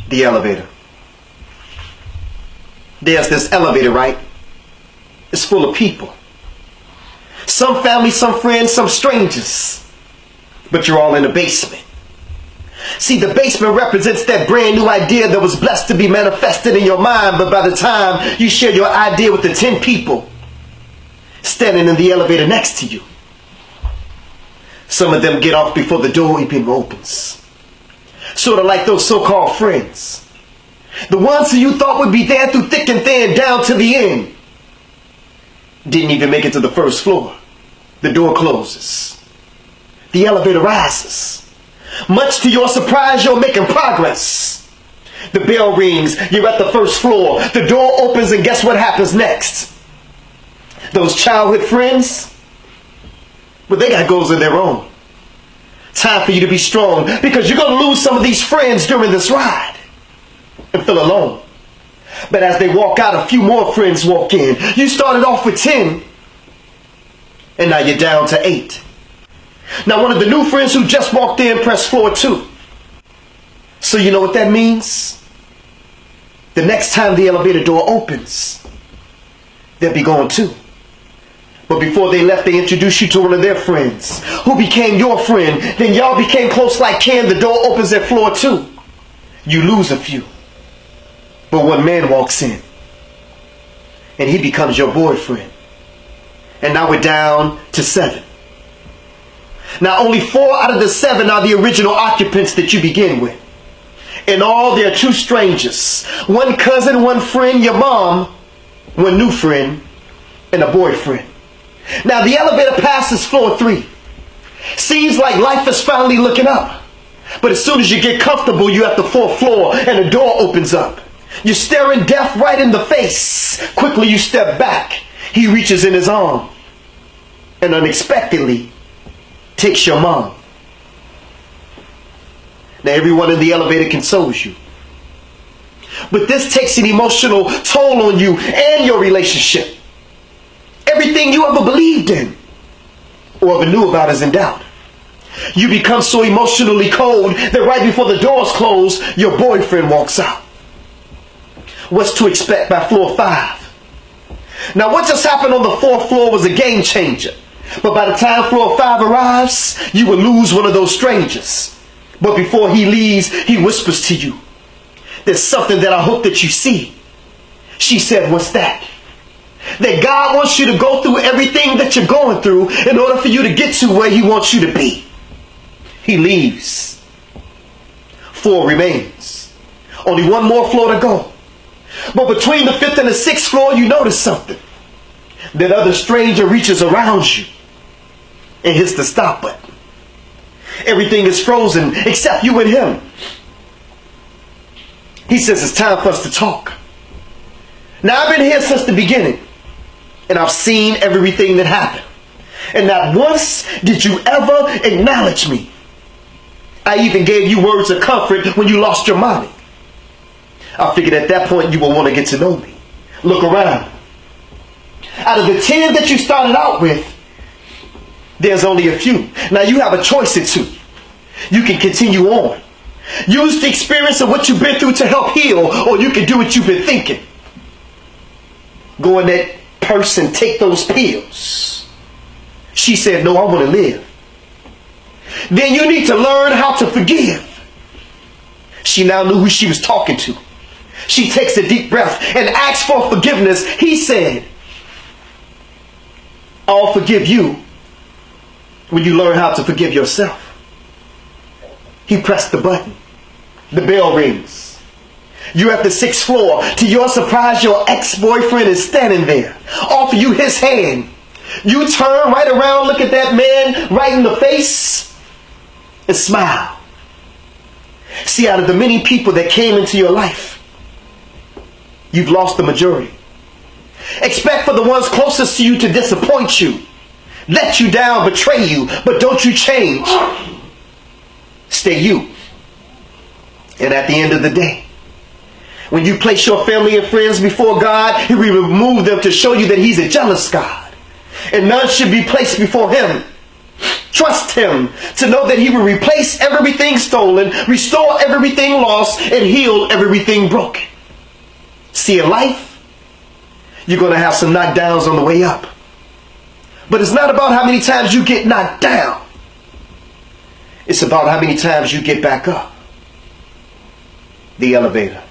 The elevator. There's this elevator, right? It's full of people. Some family, some friends, some strangers. But you're all in the basement. See, the basement represents that brand new idea that was blessed to be manifested in your mind, but by the time you share your idea with the 10 people standing in the elevator next to you, some of them get off before the door even opens. Sort of like those so-called friends. The ones who you thought would be there through thick and thin down to the end. Didn't even make it to the first floor. The door closes. The elevator rises. Much to your surprise, you're making progress. The bell rings, you're at the first floor. The door opens, and guess what happens next? Those childhood friends, well, they got goals of their own. Time for you to be strong, because you're going to lose some of these friends during this ride and feel alone. But as they walk out, a few more friends walk in. You started off with 10, and now you're down to 8. Now one of the new friends who just walked in pressed floor 2. So you know what that means? The next time the elevator door opens, they'll be gone too. But before they left, they introduced you to one of their friends who became your friend. Then y'all became close like kin. The door opens at floor 2. You lose a few. But one man walks in, and he becomes your boyfriend. And now we're down to 7. Now only 4 out of the 7 are the original occupants that you begin with. In all, there are 2 strangers. One cousin, one friend, your mom, one new friend, and a boyfriend. Now the elevator passes floor 3. Seems like life is finally looking up. But as soon as you get comfortable, you're at the 4th floor and the door opens up. You're staring death right in the face. Quickly you step back. He reaches in his arm and unexpectedly takes your mom. Now everyone in the elevator consoles you. But this takes an emotional toll on you and your relationship. Everything you ever believed in or ever knew about is in doubt. You become so emotionally cold that right before the doors close, your boyfriend walks out. What's to expect by floor 5? Now what just happened on the 4th floor was a game changer. But by the time floor 5 arrives, you will lose one of those strangers. But before he leaves, he whispers to you, "There's something that I hope that you see." She said, "What's that?" That God wants you to go through everything that you're going through in order for you to get to where he wants you to be. He leaves. 4 remains. Only 1 more floor to go. But between the 5th and the 6th floor, you notice something. That other stranger reaches around you and hits the stop button. Everything is frozen except you and him. He says, "It's time for us to talk. Now I've been here since the beginning, and I've seen everything that happened. And not once did you ever acknowledge me. I even gave you words of comfort when you lost your mommy. I figured at that point you will want to get to know me. Look around. Out of the 10 that you started out with, there's only a few. Now you have a choice of 2. You can continue on. Use the experience of what you've been through to help heal, or you can do what you've been thinking. Go in that purse and take those pills." She said, "No, I want to live." "Then you need to learn how to forgive." She now knew who she was talking to. She takes a deep breath and asks for forgiveness. He said, "I'll forgive you when you learn how to forgive yourself." He pressed the button. The bell rings. You're at the 6th floor. To your surprise, your ex-boyfriend is standing there. Offer you his hand. You turn right around, look at that man right in the face, and smile. See, out of the many people that came into your life, you've lost the majority. Expect for the ones closest to you to disappoint you, let you down, betray you, but don't you change. Stay you. And at the end of the day, when you place your family and friends before God, he will remove them to show you that he's a jealous God. And none should be placed before him. Trust him to know that he will replace everything stolen, restore everything lost, and heal everything broken. See, in life, you're going to have some knockdowns on the way up. But it's not about how many times you get knocked down. It's about how many times you get back up. The elevator.